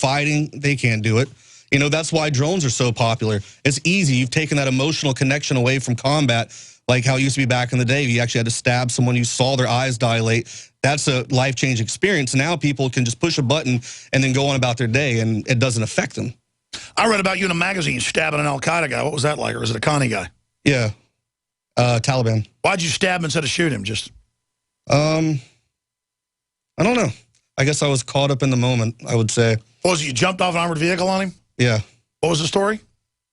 fighting, they can't do it. You know, that's why drones are so popular. It's easy. You've taken that emotional connection away from combat, like how it used to be back in the day. You actually had to stab someone, you saw their eyes dilate. That's a life-changing experience. Now people can just push a button and then go on about their day, and it doesn't affect them. I read about you in a magazine stabbing an Al-Qaeda guy. What was that like? Or was it a Connie guy? Yeah. Taliban. Why'd you stab him instead of shoot him? Just I don't know. I guess I was caught up in the moment, I would say. What was it, you jumped off an armored vehicle on him? Yeah. What was the story?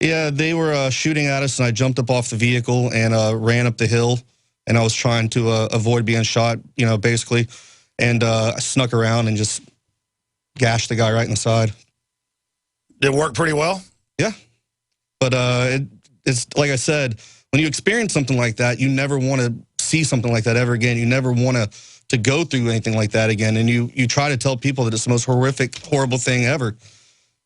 Yeah, they were shooting at us, and I jumped up off the vehicle and ran up the hill, and I was trying to avoid being shot, you know, basically. And I snuck around and just gashed the guy right in the side. Did it work pretty well? Yeah. But it's like I said, when you experience something like that, you never want to see something like that ever again. You never want to go through anything like that again. And you try to tell people that it's the most horrific, horrible thing ever.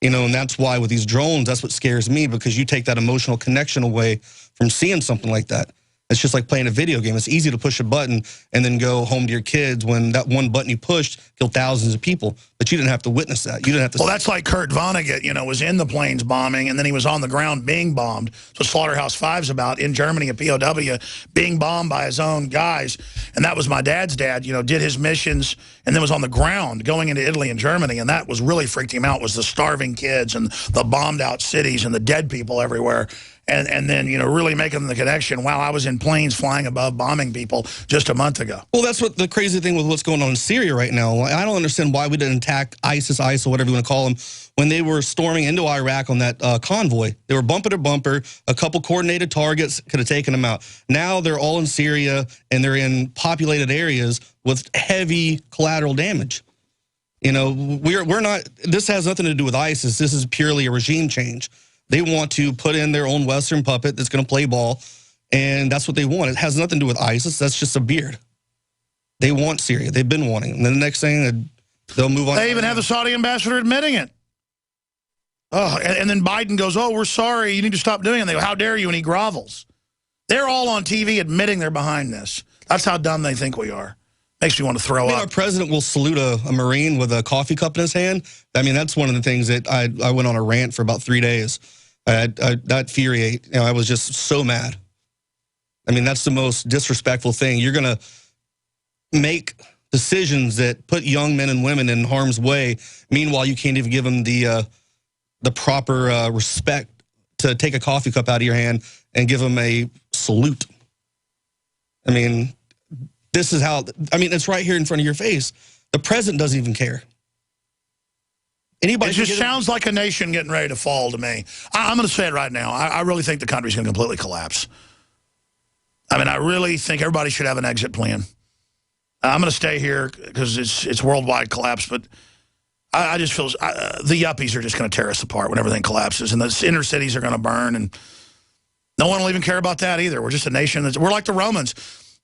You know, and that's why with these drones, that's what scares me, because you take that emotional connection away from seeing something like that. It's just like playing a video game. It's easy to push a button and then go home to your kids when that one button you pushed killed thousands of people. But you didn't have to witness that. You didn't have to. Well, that's like Kurt Vonnegut, you know, was in the planes bombing, and then he was on the ground being bombed. That's what Slaughterhouse-Five's about, in Germany, a POW, being bombed by his own guys. And that was my dad's dad, you know, did his missions, and then was on the ground going into Italy and Germany. And that was really freaked him out, was the starving kids and the bombed out cities and the dead people everywhere. And then, you know, really making the connection. Wow, I was in planes flying above bombing people just a month ago. Well, that's what the crazy thing with what's going on in Syria right now. I don't understand why we didn't attack ISIL, whatever you want to call them, when they were storming into Iraq on that convoy. They were bumper to bumper. A couple coordinated targets could have taken them out. Now they're all in Syria, and they're in populated areas with heavy collateral damage. You know, we're not, this has nothing to do with ISIS. This is purely a regime change. They want to put in their own Western puppet that's going to play ball, and that's what they want. It has nothing to do with ISIS. That's just a beard. They want Syria. They've been wanting. And then the next thing, they'll move on. They even have the Saudi ambassador admitting it. Oh, and then Biden goes, oh, we're sorry. You need to stop doing it. And they go, how dare you? And he grovels. They're all on TV admitting they're behind this. That's how dumb they think we are. Makes me want to throw up. Our president will salute a Marine with a coffee cup in his hand. I mean, that's one of the things that I went on a rant for about 3 days. That infuriate. You know, I was just so mad. I mean, that's the most disrespectful thing. You're going to make decisions that put young men and women in harm's way. Meanwhile, you can't even give them the proper respect to take a coffee cup out of your hand and give them a salute. I mean, this is how, I mean, it's right here in front of your face. The president doesn't even care. Anybody, it just sounds like a nation getting ready to fall to me. I'm going to say it right now. I really think the country's going to completely collapse. I mean, I really think everybody should have an exit plan. I'm going to stay here because it's worldwide collapse, but I just feel the yuppies are just going to tear us apart when everything collapses, and the inner cities are going to burn, and no one will even care about that either. We're just a nation we're like the Romans.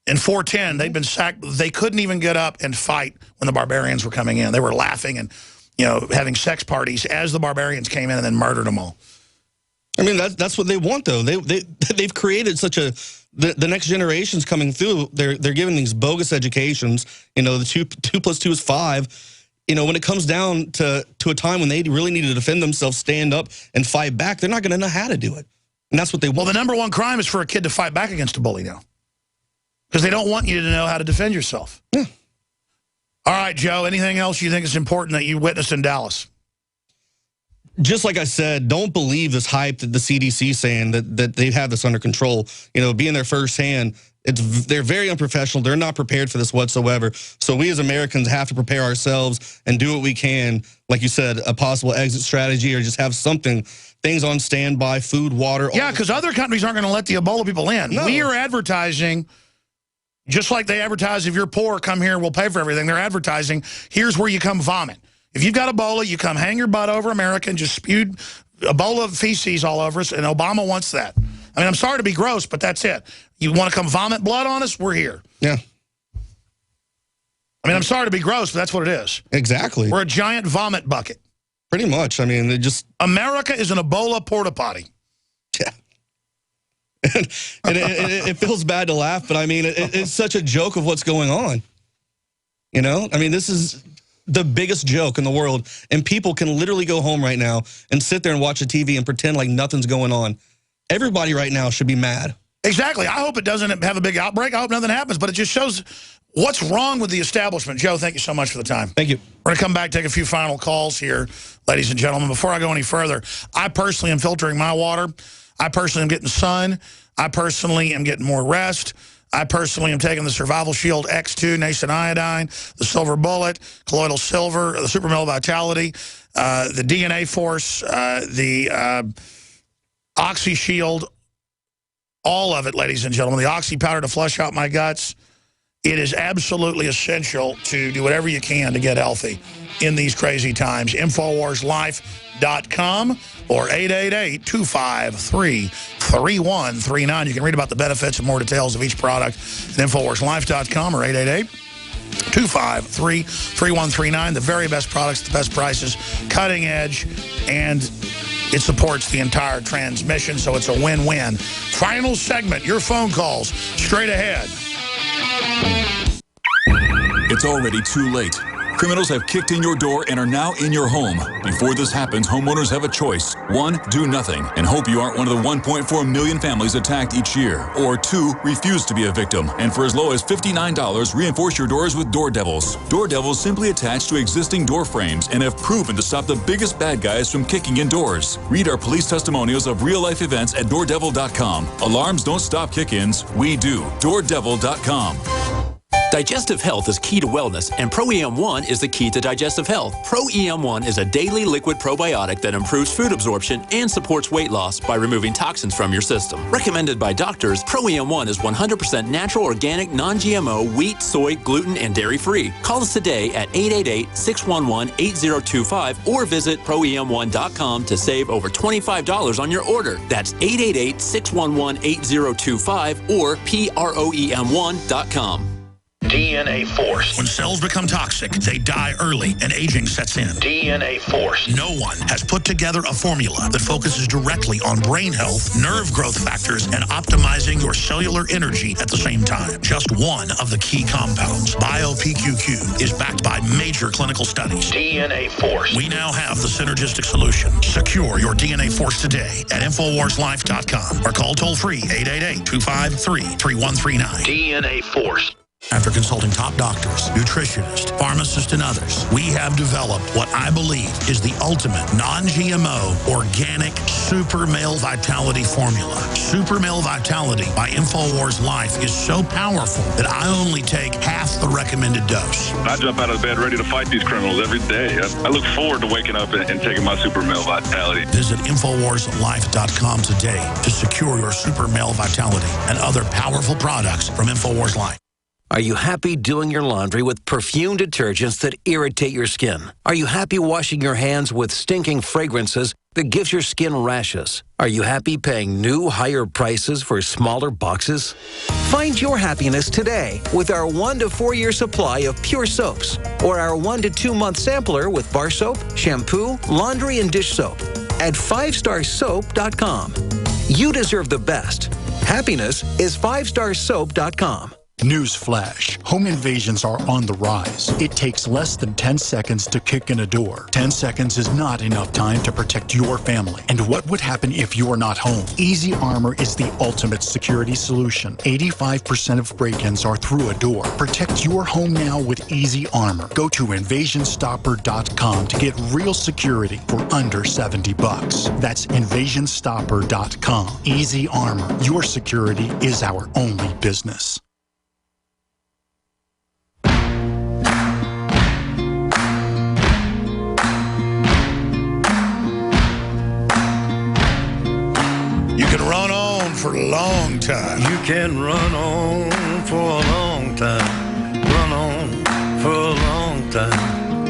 In 410, they'd been sacked. They couldn't even get up and fight when the barbarians were coming in. They were laughing and, you know, having sex parties as the barbarians came in and then murdered them all. I mean, that's what they want, though. They've created such a the next generations coming through. They're giving these bogus educations. You know, the 2 + 2 is 5. You know, when it comes down to a time when they really need to defend themselves, stand up and fight back, they're not going to know how to do it. And that's what they want. Well, the #1 crime is for a kid to fight back against a bully now, because they don't want you to know how to defend yourself. Yeah. All right, Joe, anything else you think is important that you witnessed in Dallas? Just like I said, don't believe this hype that the CDC is saying that they have this under control. You know, being there firsthand, they're very unprofessional. They're not prepared for this whatsoever. So we as Americans have to prepare ourselves and do what we can. Like you said, a possible exit strategy, or just have something, things on standby, food, water. Yeah, because other countries aren't going to let the Ebola people in. No. We are advertising, just like they advertise, if you're poor, come here, we'll pay for everything. They're advertising, here's where you come vomit. If you've got Ebola, you come hang your butt over America and just spewed Ebola feces all over us, and Obama wants that. I mean, I'm sorry to be gross, but that's it. You want to come vomit blood on us? We're here. Yeah. I mean, I'm sorry to be gross, but that's what it is. Exactly. We're a giant vomit bucket. Pretty much. I mean, they just... America is an Ebola porta potty. Yeah. And it feels bad to laugh, but I mean, it's such a joke of what's going on. You know? I mean, this is... the biggest joke in the world, and people can literally go home right now and sit there and watch the TV and pretend like nothing's going on. Everybody right now should be mad. Exactly. I hope it doesn't have a big outbreak. I hope nothing happens, but it just shows what's wrong with the establishment. Joe, thank you so much for the time. Thank you. We're going to come back, take a few final calls here, ladies and gentlemen. Before I go any further, I personally am filtering my water. I personally am getting sun. I personally am getting more rest. I personally am taking the Survival Shield X2 Nascent Iodine, the Silver Bullet, Colloidal Silver, the Super Male Vitality, the DNA Force, the Oxy Shield, all of it, ladies and gentlemen. The Oxy Powder to flush out my guts. It is absolutely essential to do whatever you can to get healthy in these crazy times. InfoWarsLife.com or 888-253-3139. You can read about the benefits and more details of each product at InfoWarsLife.com or 888-253-3139. The very best products, the best prices, cutting edge, and it supports the entire transmission, so it's a win-win. Final segment, your phone calls, straight ahead. It's already too late. Criminals have kicked in your door and are now in your home. Before this happens, homeowners have a choice. 1, do nothing and hope you aren't one of the 1.4 million families attacked each year. Or 2, refuse to be a victim. And for as low as $59, reinforce your doors with Door Devils. Door Devils simply attach to existing door frames and have proven to stop the biggest bad guys from kicking in doors. Read our police testimonials of real-life events at DoorDevil.com. Alarms don't stop kick-ins. We do. DoorDevil.com. Digestive health is key to wellness, and Pro-EM1 is the key to digestive health. Pro-EM1 is a daily liquid probiotic that improves food absorption and supports weight loss by removing toxins from your system. Recommended by doctors, Pro-EM1 is 100% natural, organic, non-GMO, wheat, soy, gluten, and dairy-free. Call us today at 888-611-8025 or visit ProEM1.com to save over $25 on your order. That's 888-611-8025 or PROEM1.com. DNA Force. When cells become toxic, they die early and aging sets in. DNA Force. No one has put together a formula that focuses directly on brain health, nerve growth factors, and optimizing your cellular energy at the same time. Just one of the key compounds, BioPQQ, is backed by major clinical studies. DNA Force. We now have the synergistic solution. Secure your DNA Force today at InfoWarsLife.com or call toll-free 888-253-3139. DNA Force. After consulting top doctors, nutritionists, pharmacists, and others, we have developed what I believe is the ultimate non-GMO, organic Super Male Vitality formula. Super Male Vitality by InfoWars Life is so powerful that I only take half the recommended dose. I jump out of bed ready to fight these criminals every day. I look forward to waking up and taking my Super Male Vitality. Visit InfoWarsLife.com today to secure your Super Male Vitality and other powerful products from InfoWars Life. Are you happy doing your laundry with perfume detergents that irritate your skin? Are you happy washing your hands with stinking fragrances that gives your skin rashes? Are you happy paying new, higher prices for smaller boxes? Find your happiness today with our 1 to 4 year supply of pure soaps or our 1 to 2 month sampler with bar soap, shampoo, laundry, and dish soap at 5starsoap.com. You deserve the best. Happiness is 5starsoap.com. Newsflash. Home invasions are on the rise. It takes less than 10 seconds to kick in a door. 10 seconds is not enough time to protect your family. And what would happen if you are not home? Easy Armor is the ultimate security solution. 85% of break-ins are through a door. Protect your home now with Easy Armor. Go to InvasionStopper.com to get real security for under $70. That's InvasionStopper.com. Easy Armor. Your security is our only business. You can run on for a long time. You can run on for a long time. Run on for a long time.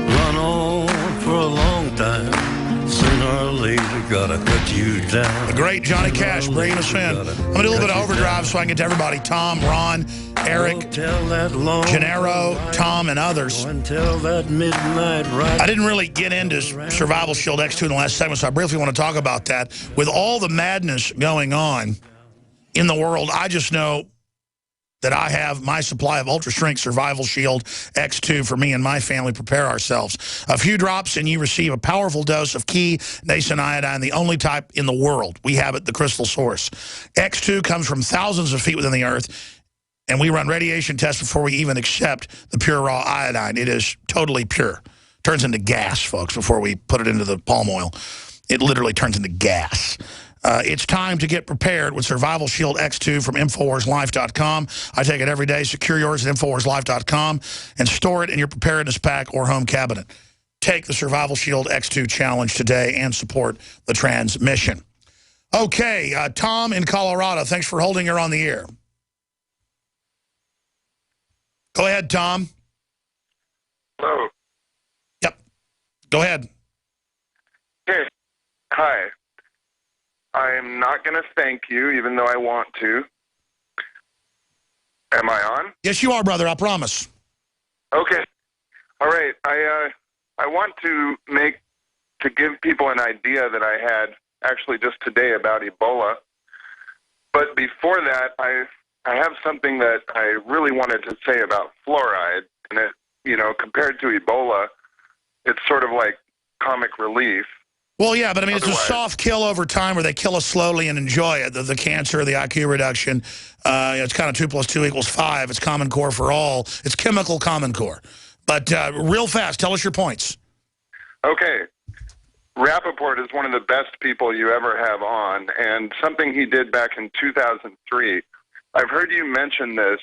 Run on for a long time. Sooner or later, gotta cut you down. The great Johnny Cash bringing us in. I'm going to do a little bit of overdrive so I can get to everybody. Tom, Ron, Eric, Gennaro, Tom, and others. Until that midnight ride. I didn't really get into Survival Shield X2 in the last segment, so I briefly want to talk about that. With all the madness going on in the world, I just know that I have my supply of Ultra Strength Survival Shield X2 for me and my family prepare ourselves. A few drops and you receive a powerful dose of key nascent iodine, the only type in the world. We have it, the crystal source. X2 comes from thousands of feet within the earth, and we run radiation tests before we even accept the pure raw iodine. It is totally pure. Turns into gas, folks, before we put it into the palm oil. It literally turns into gas. It's time to get prepared with Survival Shield X2 from InfoWarsLife.com. I take it every day. Secure yours at InfoWarsLife.com and store it in your preparedness pack or home cabinet. Take the Survival Shield X2 challenge today and support the transmission. Okay, Tom in Colorado, thanks for holding her on the air. Go ahead, Tom. Hello. Yep. Go ahead. Hey. Hi. I'm not going to thank you, even though I want to. Am I on? Yes, you are, brother. I promise. Okay. All right. I want to give people an idea that I had actually just today about Ebola. But before that, I have something that I really wanted to say about fluoride. And it, you know, compared to Ebola, it's sort of like comic relief. Well, yeah, but I mean, it's a soft kill over time where they kill us slowly and enjoy it. The cancer, the IQ reduction, it's kind of 2 + 2 = 5. It's Common Core for all. It's chemical Common Core. But real fast, tell us your points. Okay. Rappaport is one of the best people you ever have on, and something he did back in 2003, I've heard you mention this,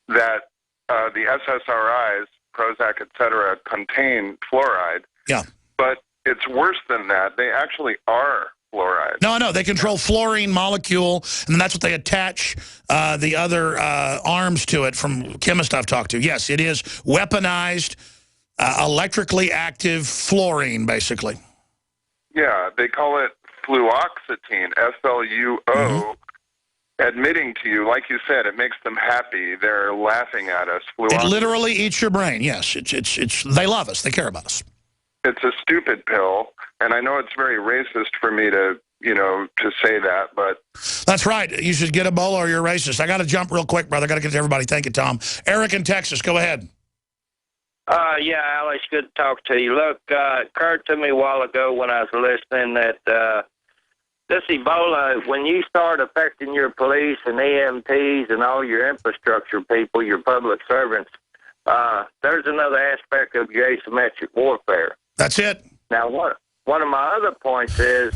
that the SSRIs, Prozac, et cetera, contain fluoride. Yeah. But it's worse than that. They actually are fluoride. No, they control fluorine molecule, and that's what they attach the other arms to it from chemists I've talked to. Yes, it is weaponized, electrically active fluorine, basically. Yeah, they call it fluoxetine, FLUO. Admitting to you, like you said, it makes them happy. They're laughing at us. It literally eats your brain. Yes, it's. They love us. They care about us. It's a stupid pill, and I know it's very racist for me to, you know, to say that, but... That's right. You should get Ebola or you're racist. I got to jump real quick, brother. I got to get to everybody. Thank you, Tom. Eric in Texas, go ahead. Yeah, Alex, good to talk to you. Look, it occurred to me a while ago when I was listening that this Ebola, when you start affecting your police and EMTs and all your infrastructure people, your public servants, there's another aspect of your asymmetric warfare. That's it. Now, one of my other points is,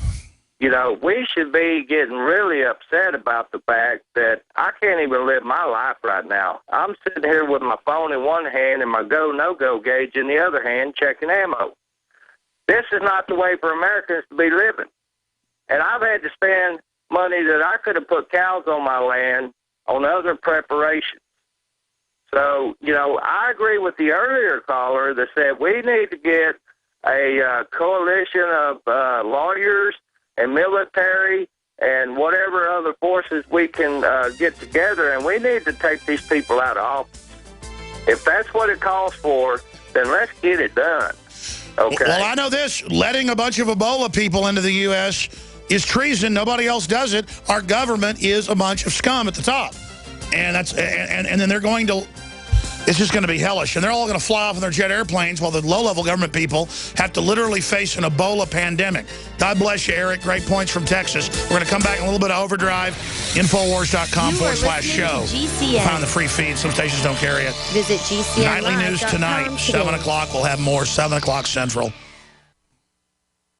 you know, we should be getting really upset about the fact that I can't even live my life right now. I'm sitting here with my phone in one hand and my go, no-go gauge in the other hand checking ammo. This is not the way for Americans to be living. And I've had to spend money that I could have put cows on my land on other preparations. So, you know, I agree with the earlier caller that said we need to get a coalition of lawyers and military and whatever other forces we can get together, and we need to take these people out of office. If that's what it calls for, then let's get it done. Okay. Well, I know this. Letting a bunch of Ebola people into the U.S. is treason. Nobody else does it. Our government is a bunch of scum at the top. And that's and then they're going to... It's just going to be hellish. And they're all going to fly off in their jet airplanes while the low-level government people have to literally face an Ebola pandemic. God bless you, Eric. Great points from Texas. We're going to come back in a little bit of overdrive. Infowars.com/show. Find the free feed. Some stations don't carry it. Visit GCN. Nightly news tonight, 7 o'clock. We'll have more, 7 o'clock Central.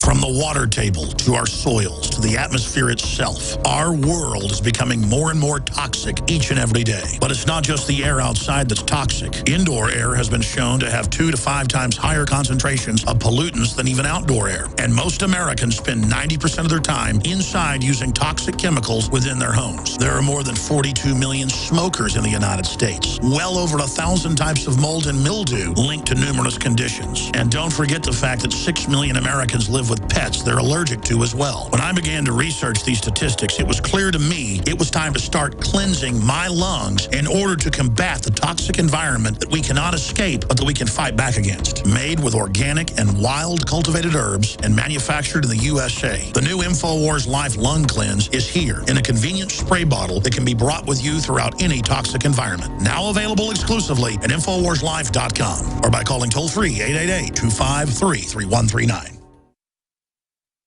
From the water table to our soils to the atmosphere itself, our world is becoming more and more toxic each and every day. But it's not just the air outside that's toxic. Indoor air has been shown to have 2 to 5 times higher concentrations of pollutants than even outdoor air. And most Americans spend 90% of their time inside using toxic chemicals within their homes. There are more than 42 million smokers in the United States. Well over 1,000 types of mold and mildew linked to numerous conditions. And don't forget the fact that 6 million Americans live with pets they're allergic to as well. When I began to research these statistics, it was clear to me it was time to start cleansing my lungs in order to combat the toxic environment that we cannot escape, but that we can fight back against. Made with organic and wild cultivated herbs and manufactured in the USA, the new InfoWars Life Lung Cleanse is here in a convenient spray bottle that can be brought with you throughout any toxic environment. Now available exclusively at InfoWarsLife.com or by calling toll-free 888-253-3139.